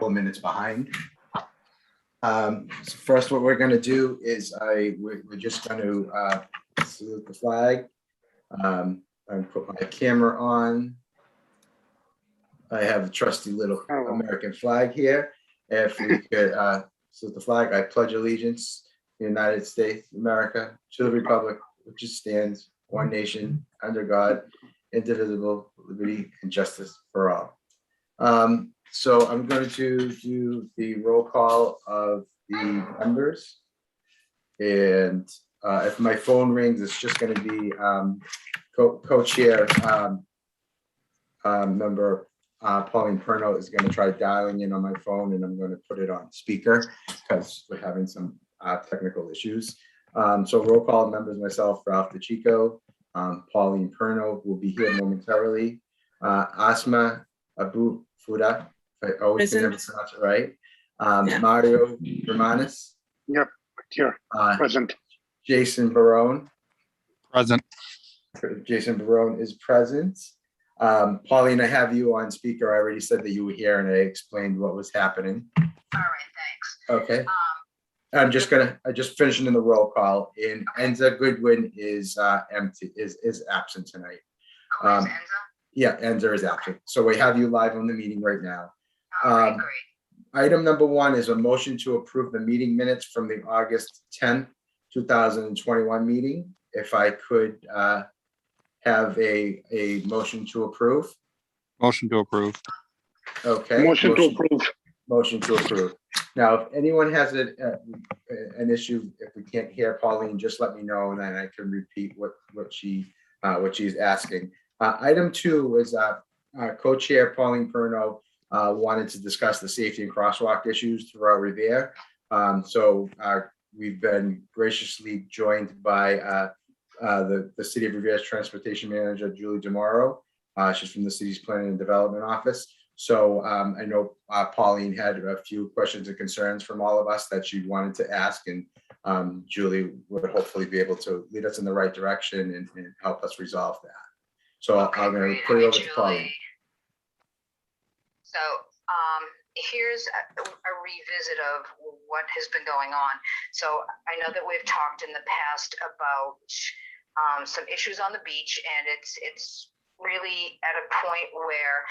couple of minutes behind. So first, what we're going to do is we're just going to salute the flag. And put my camera on. I have a trusty little American flag here. If we could salute the flag, I pledge allegiance to the United States of America, to the republic which stands one nation under God, indivisible, liberty and justice for all. So I'm going to do the roll call of the members, and if my phone rings, it's just going to be co-chair member Pauline Perno is going to try dialing in on my phone, and I'm going to put it on speaker because we're having some technical issues. So roll call members, myself, Ralph DeChico, Pauline Perno will be here momentarily. Asma Abu Fuda, if I always can never pronounce it right. Mario Romanis. Yep, here, present. Jason Barone. Present. Jason Barone is present. Pauline, I have you on speaker. I already said that you were here and I explained what was happening. All right, thanks. Okay. I just finishing in the roll call, and Enza Goodwin is absent tonight. Oh, is Enza? Yeah, Enza is absent. So we have you live on the meeting right now. All right, great. Item number 1 is a motion to approve the meeting minutes from the August 10th, 2021 meeting. If I could have a motion to approve. Motion to approve. Okay. Motion to approve. Motion to approve. Now, if anyone has an issue, if we can't hear Pauline, just let me know, and then I can repeat what she's asking. Item 2 is co-chair Pauline Perno wanted to discuss the safety and crosswalk issues throughout Revere. So we've been graciously joined by the City of Revere's Transportation Manager, Julie DeMauro. She's from the city's Planning and Development Office. So I know Pauline had a few questions and concerns from all of us that she wanted to ask, and Julie would hopefully be able to lead us in the right direction and help us resolve that. So Okay, I'm going to great. put it Hi, over to Pauline. Julie. So here's a revisit of what has been going on. So I know that we've talked in the past about some issues on the beach, and it's really at a point where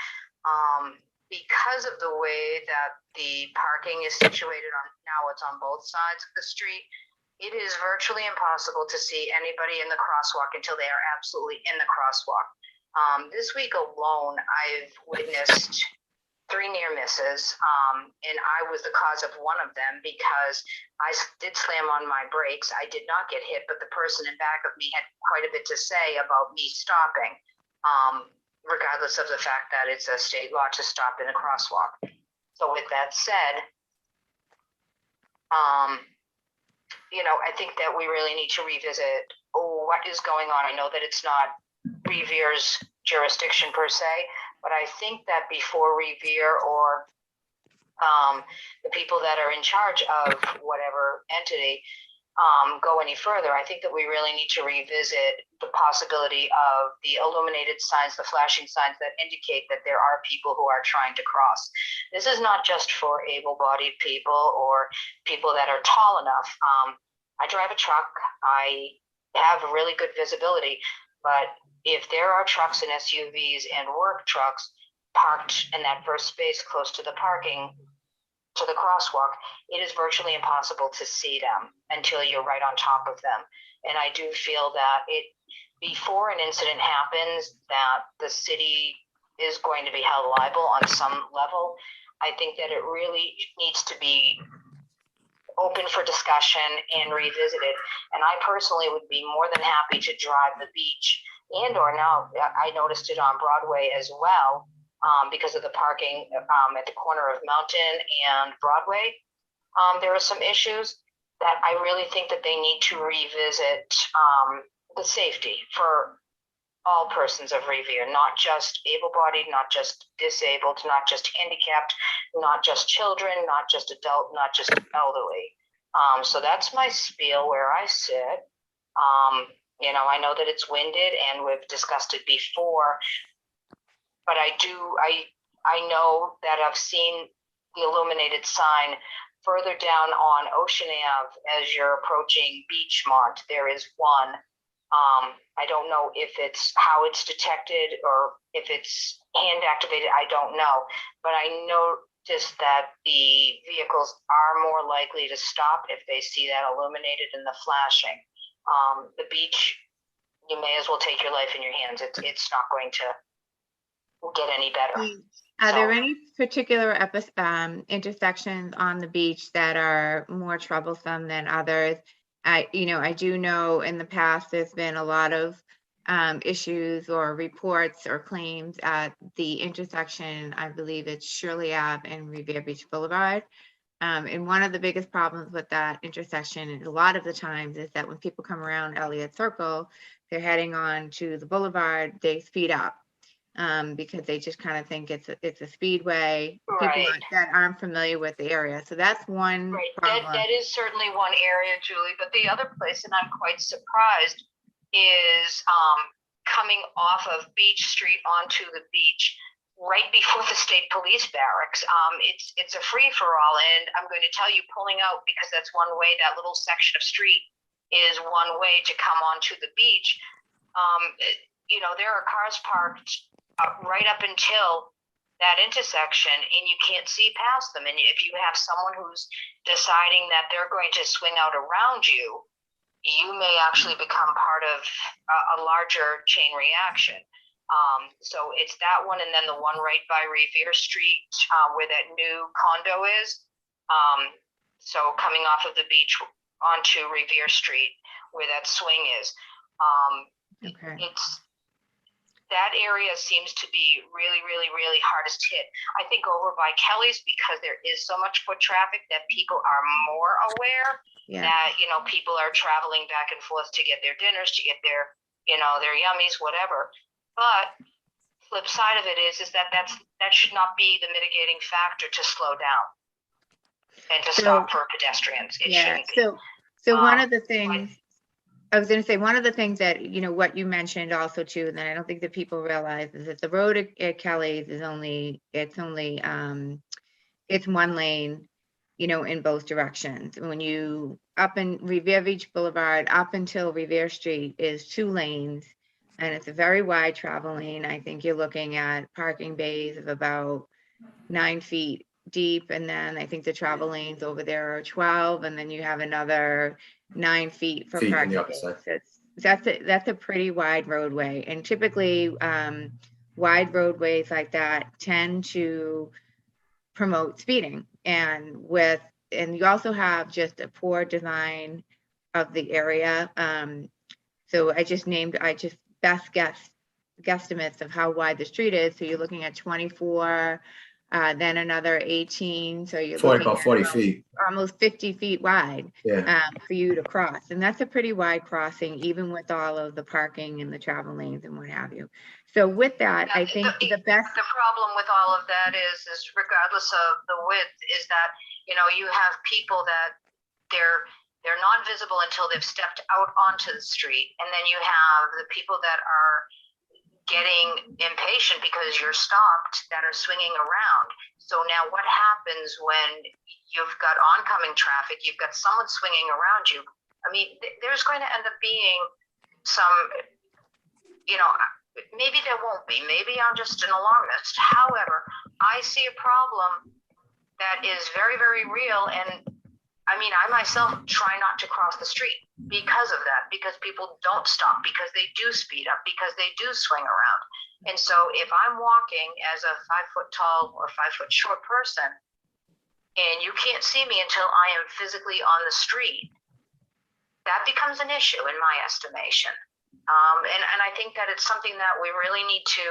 because of the way that the parking is situated on now, it's on both sides of the street, it is virtually impossible to see anybody in the crosswalk until they are absolutely in the crosswalk. This week alone, I've witnessed 3 near misses, and I was the cause of one of them because I did slam on my brakes. I did not get hit, but the person in back of me had quite a bit to say about me stopping, regardless of the fact that it's a state law to stop in a crosswalk. So with that said, I think that we really need to revisit what is going on. I know that it's not Revere's jurisdiction per se, but I think that before Revere or the people that are in charge of whatever entity go any further, I think that we really need to revisit the possibility of the illuminated signs, the flashing signs that indicate that there are people who are trying to cross. This is not just for able-bodied people or people that are tall enough. I drive a truck. I have really good visibility, but if there are trucks and SUVs and work trucks parked in that first space close to the parking, to the crosswalk, it is virtually impossible to see them until you're right on top of them. And I do feel that before an incident happens, that the city is going to be held liable on some level. I think that it really needs to be open for discussion and revisited. And I personally would be more than happy to drive the beach, or now I noticed it on Broadway as well, because of the parking at the corner of Mountain and Broadway. There are some issues that I really think that they need to revisit the safety for all persons of Revere, not just able-bodied, not just disabled, not just handicapped, not just children, not just adult, not just elderly. So that's my spiel where I sit. I know that it's winded and we've discussed it before, but I know that I've seen the illuminated sign further down on Ocean Ave as you're approaching Beachmont. There is one. I don't know if it's how it's detected or if it's hand activated. I don't know, but I noticed that the vehicles are more likely to stop if they see that illuminated in the flashing. The beach, you may as well take your life in your hands. It's not going to get any better. Are there So- any particular intersections on the beach that are more troublesome than others? I do know in the past there's been a lot of issues or reports or claims at the intersection. I believe it's Shirley Ave and Revere Beach Boulevard. And one of the biggest problems with that intersection, and a lot of the times, is that when people come around Elliott Circle, they're heading on to the boulevard, they speed up. Because they just kind of think it's a speedway. People Right. that aren't familiar with the area. So that's one Right, problem. that is certainly one area, Julie, but the other place, and I'm quite surprised, is coming off of Beach Street onto the beach right before the state police barracks. It's a free-for-all, and I'm going to tell you, pulling out, because that's one way, that little section of street is one way to come onto the beach. There are cars parked right up until that intersection, and you can't see past them. And if you have someone who's deciding that they're going to swing out around you, you may actually become part of a larger chain reaction. So it's that one, and then the one right by Revere Street where that new condo is. So coming off of the beach onto Revere Street where that swing is. Okay. That area seems to be really, really, really hardest hit. I think over by Kelly's, because there is so much foot traffic, that people are more aware Yeah. that, people are traveling back and forth to get their dinners, to get their yummies, whatever. But flip side of it is that should not be the mitigating factor to slow down and to stop for pedestrians. It Yeah. shouldn't be. So one of the things I was going to say, one of the things that, what you mentioned also too, and then I don't think that people realize, is that the road at Kelly's is it's one lane, in both directions. When you up in Revere Beach Boulevard, up until Revere Street is 2 lanes, and it's a very wide travel lane. I think you're looking at parking bays of about 9 feet deep, and then I think the travel lanes over there are 12, and then you have another 9 feet for Feet on parking. the opposite side. That's a pretty wide roadway, and typically wide roadways like that tend to promote speeding, and you also have just a poor design of the area. So I just best guesstimates of how wide the street is. So you're looking at 24, then another 18. So you're looking About at 40 feet. almost 50 feet wide Yeah. for you to cross. And that's a pretty wide crossing, even with all of the parking and the travel lanes and what have you. So with that, I think the best. The problem with all of that is regardless of the width, is that, you have people that they're non-visible until they've stepped out onto the street. And then you have the people that are getting impatient because you're stopped, that are swinging around. So now what happens when you've got oncoming traffic, you've got someone swinging around you? I mean, there's going to end up being some, maybe there won't be, maybe I'm just an alarmist. However, I see a problem that is very, very real. And I mean, I myself try not to cross the street because of that, because people don't stop, because they do speed up, because they do swing around. And so if I'm walking as a 5 foot tall or 5 foot short person, and you can't see me until I am physically on the street, that becomes an issue in my estimation. And I think that it's something that we really need to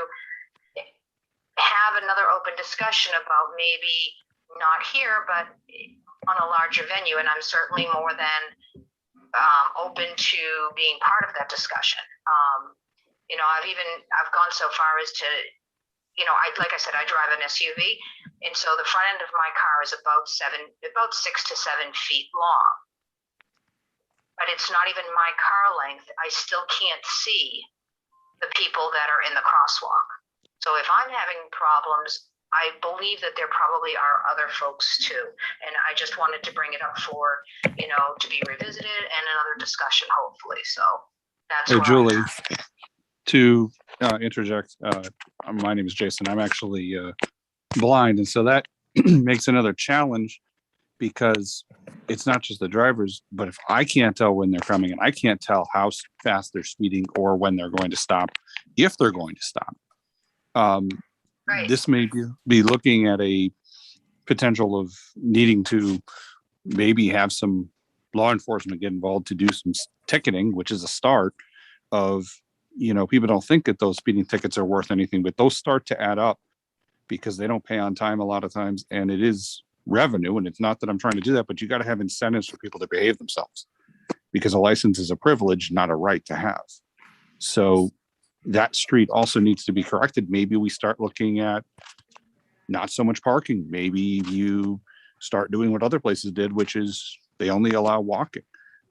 have another open discussion about, maybe not here, but on a larger venue. And I'm certainly more than open to being part of that discussion. I've gone so far as to, like I said, I drive an SUV, and so the front end of my car is about 6 to 7 feet long. But it's not even my car length. I still can't see the people that are in the crosswalk. So if I'm having problems I believe that there probably are other folks too. And I just wanted to bring it up for, to be revisited and another discussion, hopefully. So that's Hey, where Julie, I'm at. to interject, my name is Jason. I'm actually blind. And so that makes another challenge because it's not just the drivers, but if I can't tell when they're coming and I can't tell how fast they're speeding or when they're going to stop, if they're going to stop, Right. this may be looking at a potential of needing to maybe have some law enforcement get involved to do some ticketing, which is a start of, people don't think that those speeding tickets are worth anything, but those start to add up because they don't pay on time a lot of times. And it is revenue. And it's not that I'm trying to do that, but you got to have incentives for people to behave themselves because a license is a privilege, not a right to have. So that street also needs to be corrected. Maybe we start looking at not so much parking. Maybe you start doing what other places did, which is they only allow walking.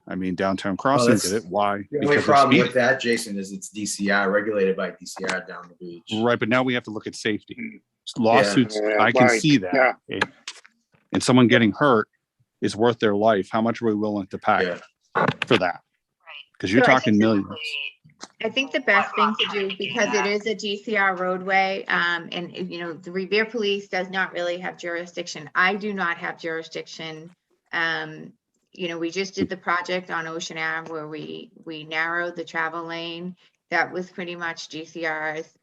I mean, Downtown Crossing did it. Why? The only problem with that, Jason, is it's DCR, regulated by DCR down the beach. Right, but now we have to look at safety. Lawsuits, Yeah, I can right, see that. yeah. And someone getting hurt is worth their life. How much are we willing to pay for that? Because you're So I talking think millions. I think the best thing to do, because it is a DCR roadway, and the Revere Police does not really have jurisdiction. I do not have jurisdiction. We just did the project on Ocean Ave where we narrowed the travel lane. That was pretty much DCR's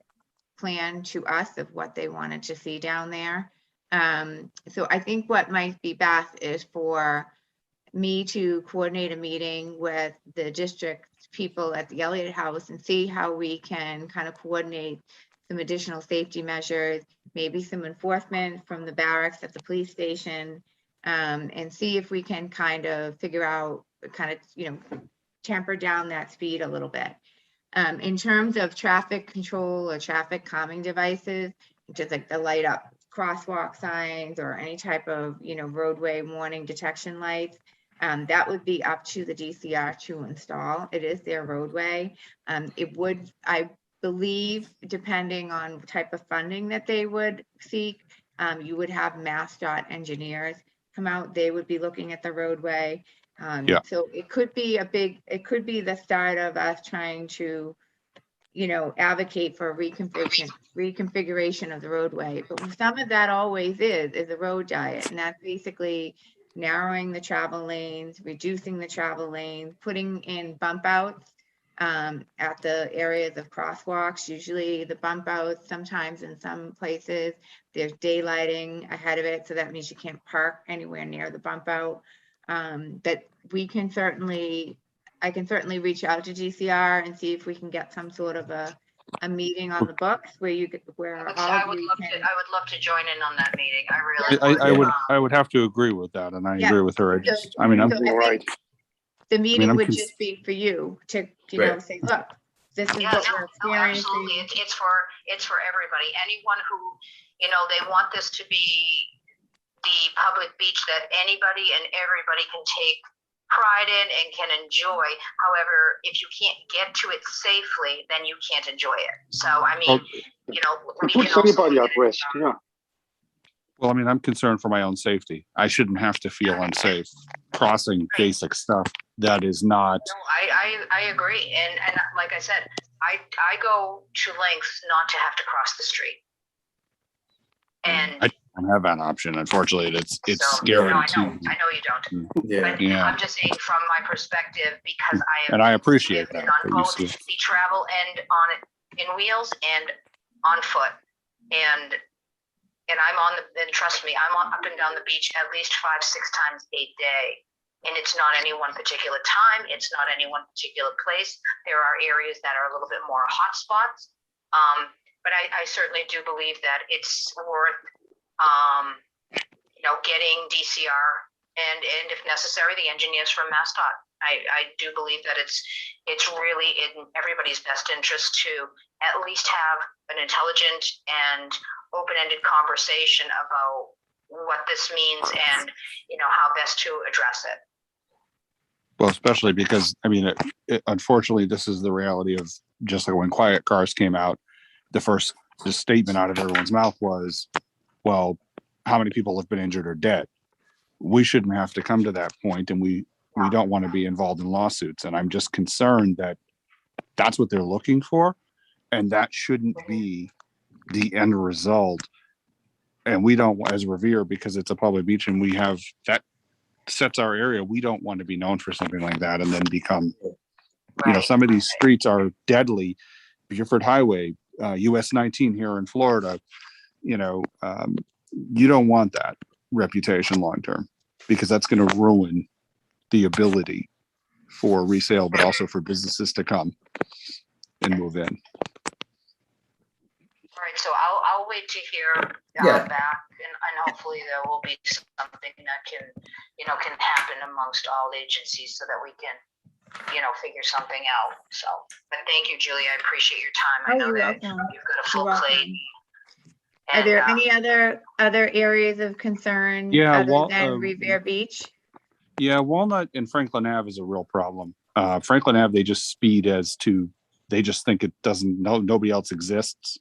plan to us of what they wanted to see down there. So I think what might be best is for me to coordinate a meeting with the district people at the Elliott House and see how we can kind of coordinate some additional safety measures, maybe some enforcement from the barracks at the police station, and see if we can kind of figure out, temper down that speed a little bit. In terms of traffic control or traffic calming devices, just like the light up crosswalk signs or any type of, roadway warning detection lights, that would be up to the DCR to install. It is their roadway. It would, I believe, depending on type of funding that they would seek, you would have MassDOT engineers come out. They would be looking at the roadway. So it could be the start of us trying to, advocate for reconfiguration of the roadway. But some of that always is a road diet, and that's basically narrowing the travel lanes, reducing the travel lanes, putting in bump outs at the areas of crosswalks. Usually the bump outs, sometimes in some places, there's daylighting ahead of it. So that means you can't park anywhere near the bump out. That I can certainly reach out to DCR and see if we can get some sort of a meeting on the books where I would love to join in on that meeting. I really I would have to agree with that, and I Yeah. agree with her. The meeting would just be for you to, say, look, this is what we're experiencing. Absolutely. It's for everybody. Anyone who, they want this to be the public beach that anybody and everybody can take pride in and can enjoy. However, if you can't get to it safely, then you can't enjoy it. So, I mean, we puts can also anybody at risk, yeah. Well, I mean, I'm concerned for my own safety. I shouldn't have to feel unsafe crossing basic stuff that is not. No, I agree. And like I said, I go to lengths not to have to cross the street. And I don't have that option. Unfortunately, it's scary. No, I know you don't. But I'm just saying from my perspective, because I appreciate that. On both the travel end on it in wheels and on foot. And and trust me, I'm up and down the beach at least 5-6 times a day. And it's not any one particular time. It's not any one particular place. There are areas that are a little bit more hot spots. But I certainly do believe that it's worth, getting DCR and if necessary, the engineers from MassDOT. I do believe that it's really in everybody's best interest to at least have an intelligent and open-ended conversation about what this means and, how best to address it. Well, especially because, I mean, unfortunately, this is the reality of just like when Quiet Cars came out, the statement out of everyone's mouth was, well, how many people have been injured or dead? We shouldn't have to come to that point, and we don't want to be involved in lawsuits. And I'm just concerned that that's what they're looking for, and that shouldn't be the end result. And we don't, as Revere, because it's a public beach and we have that sets our area, we don't want to be known for something like that and then become, some of these streets are deadly. Beaufort Highway, US 19 here in Florida, you don't want that reputation long term, because that's going to ruin the ability for resale, but also for businesses to come and move in. All right, so I'll wait to hear Yeah. back, and hopefully there will be something that can happen amongst all agencies so that we can, figure something out. So, but thank you, Julie. I appreciate your time. I know you're that welcome. you've got a full You're plate. Are And, there any other areas of concern Yeah, other than Revere Beach? Yeah, Walnut and Franklin Ave is a real problem. Franklin Ave, they just speed they just think it doesn't, nobody else exists.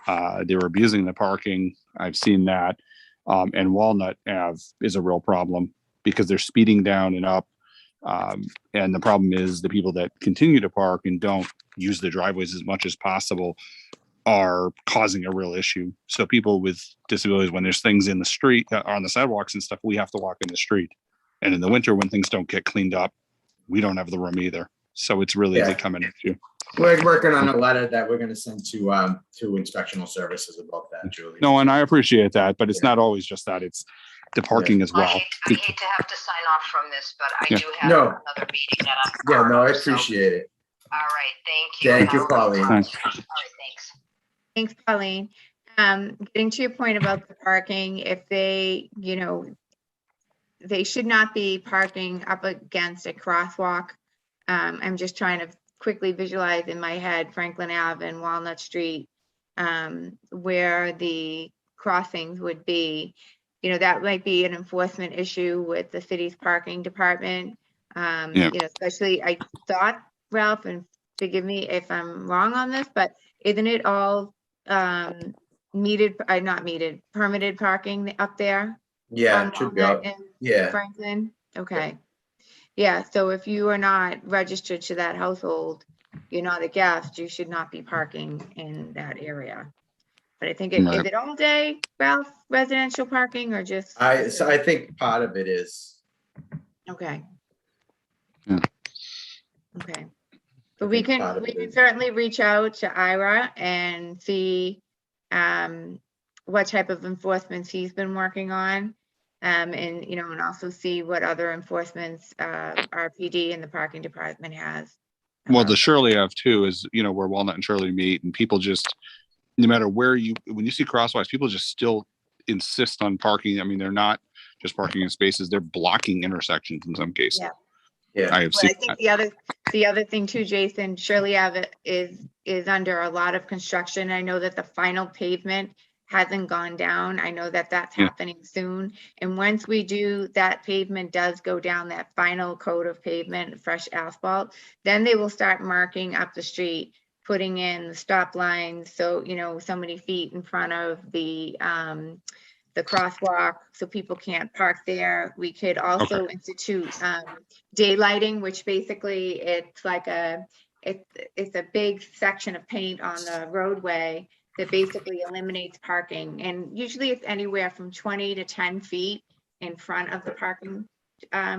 They were abusing the parking. I've seen that. And Walnut Ave is a real problem because they're speeding down and up. And the problem is the people that continue to park and don't use the driveways as much as possible are causing a real issue. So people with disabilities, when there's things in the street, on the sidewalks and stuff, we have to walk in the street. And in the winter, when things don't get cleaned up, we don't have the room either. So it's really become an issue. We're working on a letter that we're going to send to inspectional services about that, Julie. No, and I appreciate that, but it's not always just that. It's the parking as well. I hate to have to sign off from this, but I do have No. another meeting that I'm Yeah, part no, I of, so- appreciate it. All right, thank you. Thank you, Have a good Pauline. one. Thanks. All right, thanks. Thanks, Pauline. Getting to your point about the parking, if they, they should not be parking up against a crosswalk. I'm just trying to quickly visualize in my head Franklin Ave and Walnut Street, where the crossings would be. That might be an enforcement issue with the city's parking department. Especially, I thought, Ralph, and forgive me if I'm wrong on this, but isn't it all permitted parking up there? Yeah, it should be out. Yeah. Franklin? Okay. Yeah, so if you are not registered to that household, you're not a guest, you should not be parking in that area. But I think, is it all day, Ralph, residential parking, or just? I think part of it is. Okay. Yeah. Okay. But we can certainly reach out to Ira and see what type of enforcements he's been working on. And also see what other enforcements RPD and the parking department has. Well, the Shirley Ave too is, where Walnut and Shirley meet, and people just, no matter when you see crosswalks, people just still insist on parking. I mean, they're not just parking in spaces, they're blocking intersections in some cases. Yeah. I have seen I think the other thing too, Jason, Shirley Ave is under a lot of construction. I know that the final pavement hasn't gone down. I know that that's happening soon. And once we do, that pavement does go down, that final coat of pavement, fresh asphalt, then they will start marking up the street, putting in the stop lines. So, so many feet in front of the crosswalk, so people can't park there. We could also institute daylighting, which basically it's like it's a big section of paint on the roadway that basically eliminates parking. And usually it's anywhere from 20 to 10 feet in front of the parking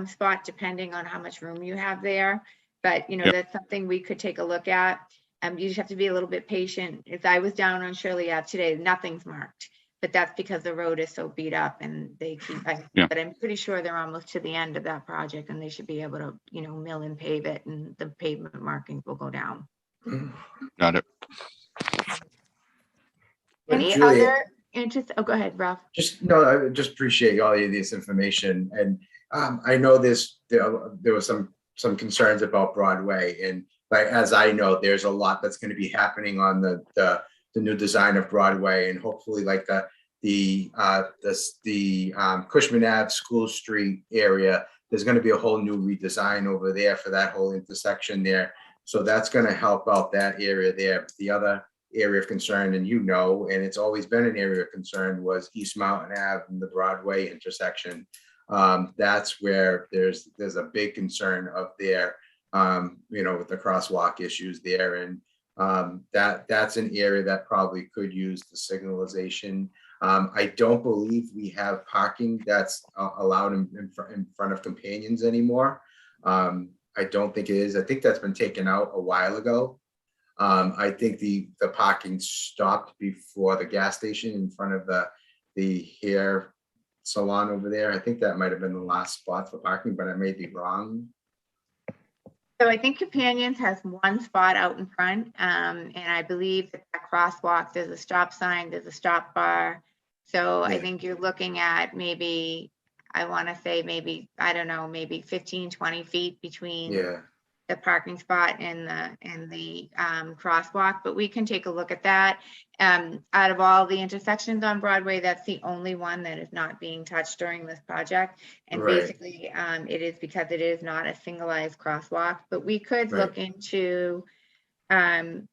spot, depending on how much room you have there. But, that's something we could take a look at. You just have to be a little bit patient. If I was down on Shirley Ave today, nothing's marked, but that's because the road is so beat up and they keep, but I'm pretty sure they're almost to the end of that project and they should be able to, mill and pave it, and the pavement markings will go down. Got it. Any Julie, other interest? Oh, go ahead, Ralph. I just appreciate all of this information. And I know there was some concerns about Broadway, and as I know, there's a lot that's going to be happening on the new design of Broadway, and hopefully the Cushman Ave School Street area, there's going to be a whole new redesign over there for that whole intersection there. So that's going to help out that area there. The other area of concern, and and it's always been an area of concern, was East Mountain Ave and the Broadway intersection. That's where there's a big concern of there, with the crosswalk issues there. And that's an area that probably could use the signalization. I don't believe we have parking that's allowed in front of companions anymore. I don't think it is. I think that's been taken out a while ago. I think the parking stopped before the gas station in front of the hair salon over there. I think that might have been the last spot for parking, but I may be wrong. So I think Companions has one spot out in front, and I believe that crosswalk, there's a stop sign, there's a stop bar. So I think you're looking at maybe, I want to say maybe, I don't know, maybe 15, 20 feet between the parking spot and the crosswalk, but we can take a look at that. Out of all the intersections on Broadway, that's the only one that is not being touched during this project. And basically, it is because it is not a singleized crosswalk, but we could look into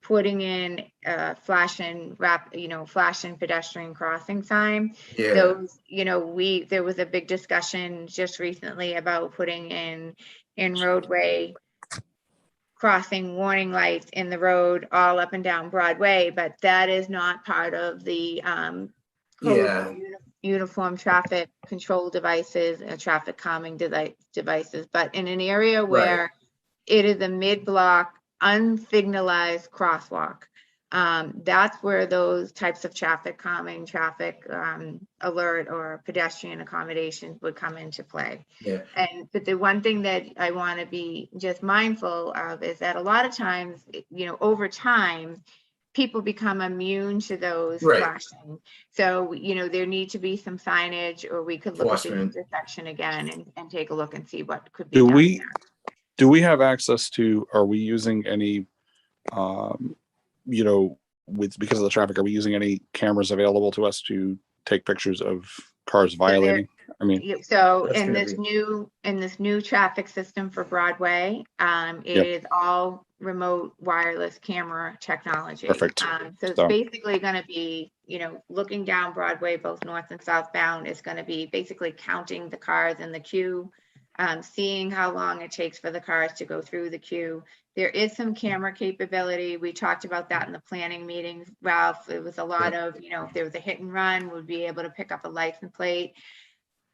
putting in flash and pedestrian crossing sign. Those, there was a big discussion just recently about putting in roadway crossing warning lights in the road all up and down Broadway, but that is not part of the uniform traffic control devices and traffic calming devices. But in an area where it is a mid-block unsignalized crosswalk, that's where those types of traffic calming, traffic alert or pedestrian accommodations would come into play. But the one thing that I want to be just mindful of is that a lot of times, over time, people become immune to those flashing. So, there need to be some signage, or we could look at the intersection again and take a look and see what could be done. Do we have access to, are we using any, because of the traffic, are we using any cameras available to us to take pictures of cars violating? So in this new traffic system for Broadway, it is all remote wireless camera technology. Perfect. So it's basically going to be, looking down Broadway, both north and southbound, is going to be basically counting the cars in the queue, seeing how long it takes for the cars to go through the queue. There is some camera capability. We talked about that in the planning meetings, Ralph. It was a lot of, if there was a hit and run, we'd be able to pick up a license plate.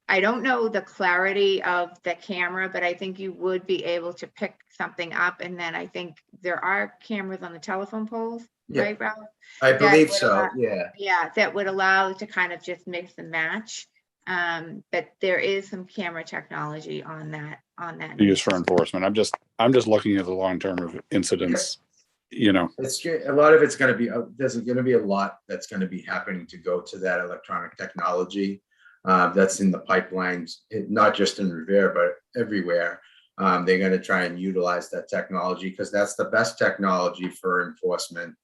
I don't know the clarity of the camera, but I think you would be able to pick something up. And then I think there are cameras on the telephone poles, right, Ralph? I believe so. Yeah, that would allow to kind of just mix and match. But there is some camera technology on that. To use for enforcement. I'm just looking at the long term of incidents. It's a lot of it's going to be. There's going to be a lot that's going to be happening to go to that electronic technology. That's in the pipelines, not just in Revere, but everywhere. They're going to try and utilize that technology because that's the best technology for enforcement.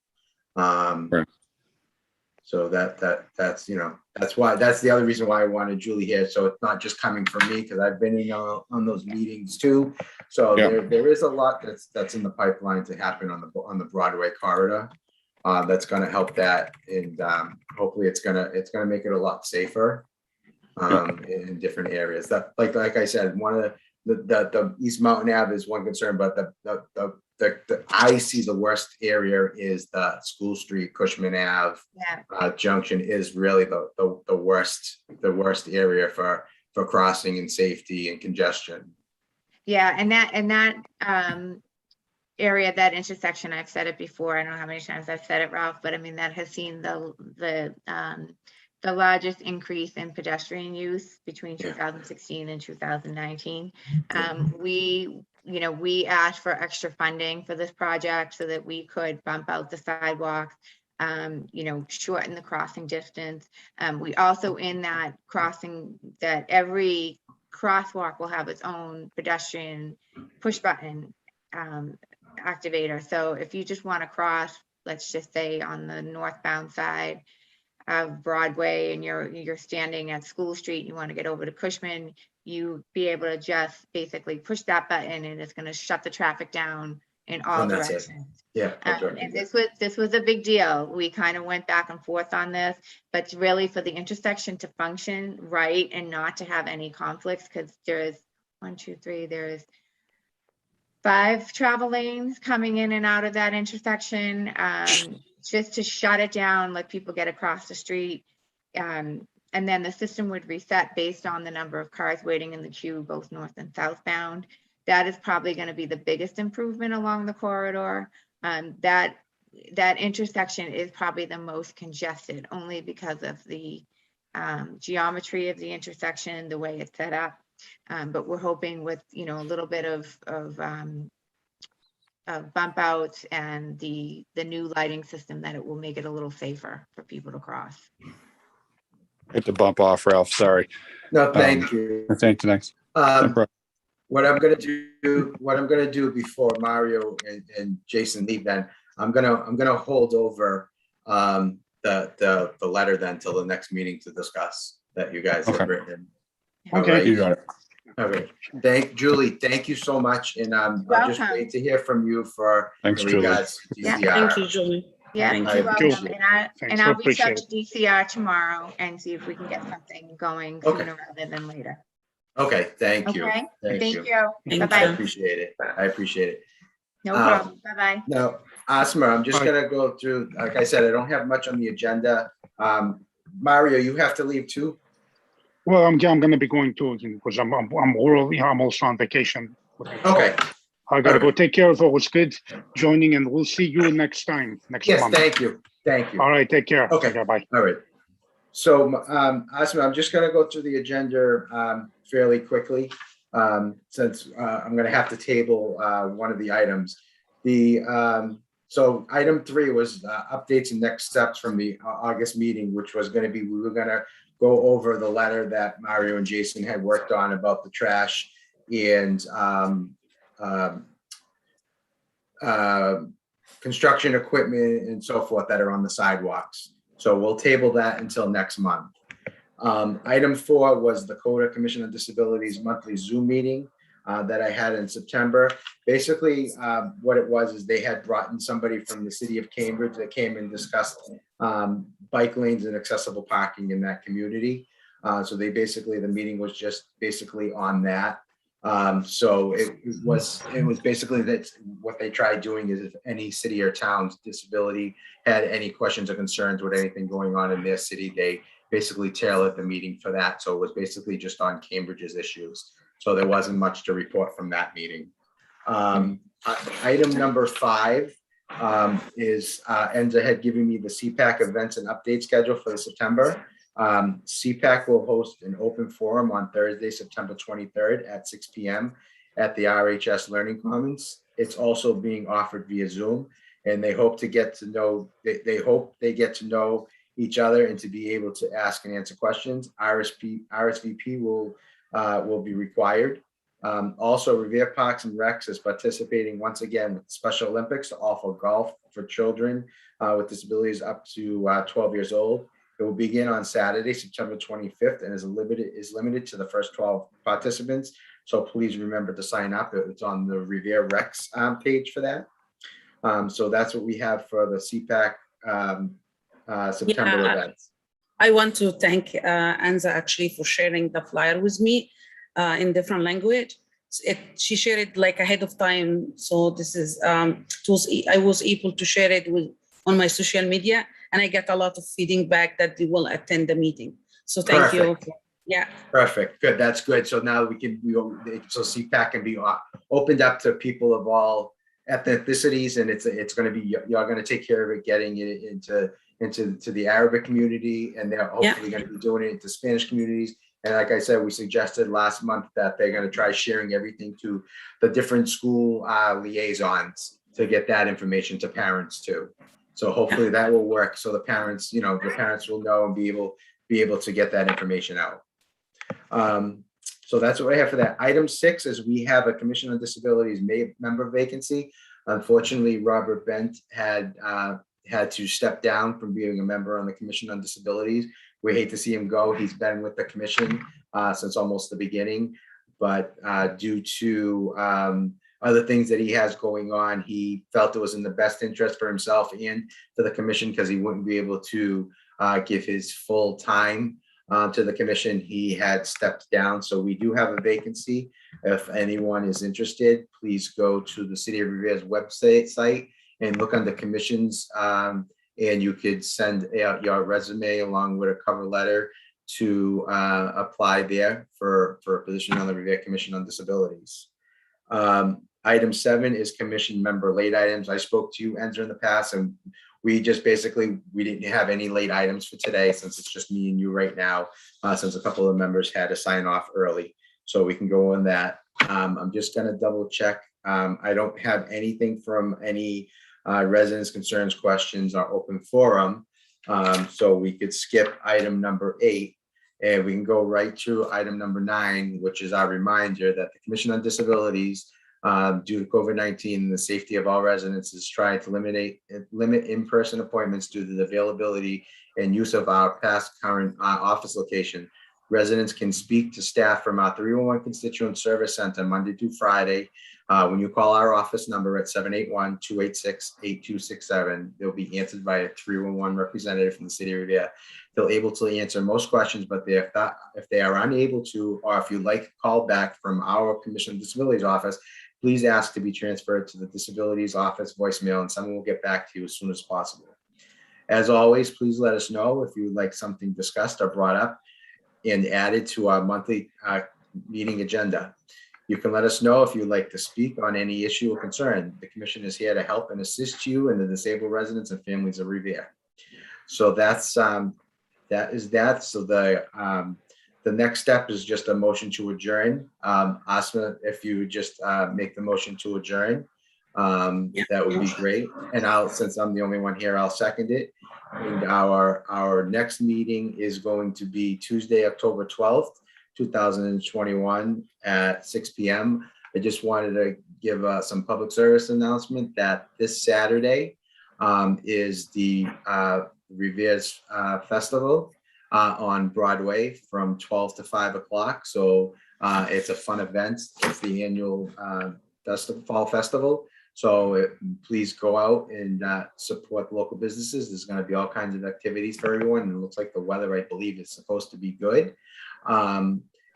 So that's that's the other reason why I wanted Julie here. So it's not just coming from me, because I've been in on those meetings too. So there is a lot that's in the pipeline to happen on the Broadway corridor. That's going to help that, and hopefully it's going to make it a lot safer in different areas. That like I said, one of the East Mountain Ave is one concern, but the I see the worst area is the School Street, Cushman Ave junction is really the worst area for crossing and safety and congestion. Yeah, and that area, that intersection, I've said it before. I don't know how many times I've said it, Ralph, but I mean that has seen the largest increase in pedestrian use between 2016 and 2019. We asked for extra funding for this project so that we could bump out the sidewalks, shorten the crossing distance. We also, in that crossing, that every crosswalk will have its own pedestrian push button activator. So if you just want to cross, let's just say on the northbound side of Broadway and you're standing at School Street, you want to get over to Cushman, you be able to just basically push that button and it's going to shut the traffic down in all And that's it. directions. Yeah. And this was a big deal. We kind of went back and forth on this, but really for the intersection to function right and not to have any conflicts, because there's 5 travel lanes coming in and out of that intersection, just to shut it down, let people get across the street. And then the system would reset based on the number of cars waiting in the queue, both north and southbound. That is probably going to be the biggest improvement along the corridor. That intersection is probably the most congested, only because of the geometry of the intersection, the way it's set up. But we're hoping with, a little bit of bump outs and the new lighting system that it will make it a little safer for people to cross. I had to bump off, Ralph. Sorry. No, thank you. Thank you. Next. What I'm gonna do before Mario and Jason leave, then I'm gonna hold over the letter then till the next meeting to discuss that you guys have written. Okay. All right. You got it. Okay. Julie, thank you so much, and I'll just Welcome. wait to hear from you for Thanks, in Julie. regards to Yeah, DCR. Thank you, Julie. Yeah, Thank you. you're welcome. Thanks, And I I'll reach out appreciate to DCR tomorrow and see if we can get something going Okay. sooner rather than later. Okay, thank you. Okay, thank you. Thank I Bye-bye. appreciate it. I appreciate it. No problem. Bye-bye. Now, Asma, I'm just Bye. gonna go through, like I said, I don't have much on the agenda. Mario, you have to leave too? Well, I'm going to be going to, because I'm also on vacation. Okay, I got to go take care of it. Was good joining, and we'll see you next time, next yes, month. thank you. All right, take care. Okay. Bye. All right. So, Asma, I'm just gonna go through the agenda fairly quickly, since I'm gonna have to table one of the items. So item 3 was updates and next steps from the August meeting, which was gonna be, we were gonna go over the letter that Mario and Jason had worked on about the trash and construction equipment and so forth that are on the sidewalks. So we'll table that until next month. Item 4 was the CODA Commission on Disabilities monthly Zoom meeting that I had in September. Basically, what it was is they had brought in somebody from the city of Cambridge that came and discussed bike lanes and accessible parking in that community. So the meeting was just basically on that. So it was basically that what they tried doing is if any city or town's disability had any questions or concerns with anything going on in their city, they basically tailored the meeting for that. So it was basically just on Cambridge's issues. So there wasn't much to report from that meeting. Item number 5 is Enza had given me the CPAC events and update schedule for the September. CPAC will host an open forum on Thursday, September 23rd at 6 p.m. at the RHS Learning Commons. It's also being offered via Zoom, and they hope to get to know, they hope they get to know each other and to be able to ask and answer questions. RSVP will be required. Also, Revere Parks and Recs is participating once again with the Special Olympics to offer golf for children with disabilities up to 12 years old. It will begin on Saturday, September 25th, and is limited to the first 12 participants. So please remember to sign up. It's on the Revere Recs page for that. So that's what we have for the CPAC September events. I want to thank Anza actually for sharing the flyer with me in different language. She shared it like ahead of time. So this is, I was able to share it on my social media, and I get a lot of feedback that they will attend the meeting. So thank you. Yeah. Perfect. Good. That's good. So now so CPAC can be opened up to people of all ethnicities, and it's going to be, you're going to take care of it, getting it into the Arabic community, and they're hopefully going to be doing it into Spanish communities. And like I said, we suggested last month that they're going to try sharing everything to the different school liaisons to get that information to parents too. So hopefully that will work. So the parents, the parents will know and be able to get that information out. So that's what I have for that. Item 6 is we have a Commission on Disabilities member vacancy. Unfortunately, Robert Bent had to step down from being a member on the Commission on Disabilities. We hate to see him go. He's been with the commission since almost the beginning, but due to other things that he has going on, he felt it was in the best interest for himself and for the commission, because he wouldn't be able to give his full time to the commission. He had stepped down. So we do have a vacancy. If anyone is interested, please go to the City of Revere's website and look on the commissions. And you could send out your resume along with a cover letter to apply there for a position on the Revere Commission on Disabilities. Item 7 is commission member late items. I spoke to you, Enzo, in the past, and we just basically, we didn't have any late items for today, since it's just me and you right now, since a couple of members had to sign off early. So we can go on that. I'm just gonna double check. I don't have anything from any residents, concerns, questions, or open forum. So we could skip item number 8, and we can go right to item number 9, which is our reminder that the Commission on Disabilities, due to COVID-19 and the safety of all residents, is trying to limit in-person appointments due to the availability and use of our past current office location. Residents can speak to staff from our 311 Constituent Service Center Monday through Friday. When you call our office number at 781-286-8267, they'll be answered by a 311 representative from the City of Revere. They'll able to answer most questions, but if they are unable to, or if you'd like a call back from our Commission on Disabilities office, please ask to be transferred to the Disabilities office voicemail, and someone will get back to you as soon as possible. As always, please let us know if you would like something discussed or brought up and added to our monthly meeting agenda. You can let us know if you'd like to speak on any issue or concern. The commission is here to help and assist you and the disabled residents and families of Revere. So that's that is that. So the next step is just a motion to adjourn. Asma, if you would just make the motion to adjourn, that would be great. And since I'm the only one here, I'll second it. And our next meeting is going to be Tuesday, October 12th, 2021 at 6 p.m. I just wanted to give some public service announcement that this Saturday is the Revere's Festival on Broadway from 12 to 5 o'clock. So it's a fun event. It's the annual fall festival. So please go out and support local businesses. There's going to be all kinds of activities for everyone. And it looks like the weather, I believe, is supposed to be good.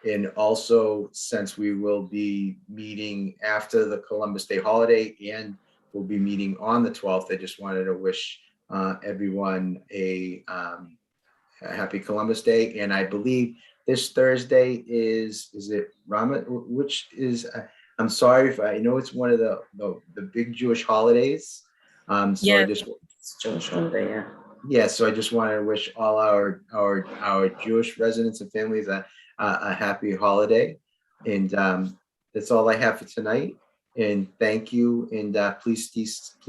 And also, since we will be meeting after the Columbus Day holiday and we'll be meeting on the 12th, I just wanted to wish everyone a happy Columbus Day. And I believe this Thursday is it Ramadan, which is, I'm sorry if I know it's one of the big Jewish holidays. So Yeah, I just, it's Jewish holiday, yeah. yeah, so I just wanted to wish all our Jewish residents and families a happy holiday. And that's all I have for tonight. And thank you. And please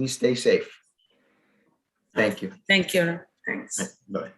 stay safe. Thank you. Thank you. Thanks. Bye.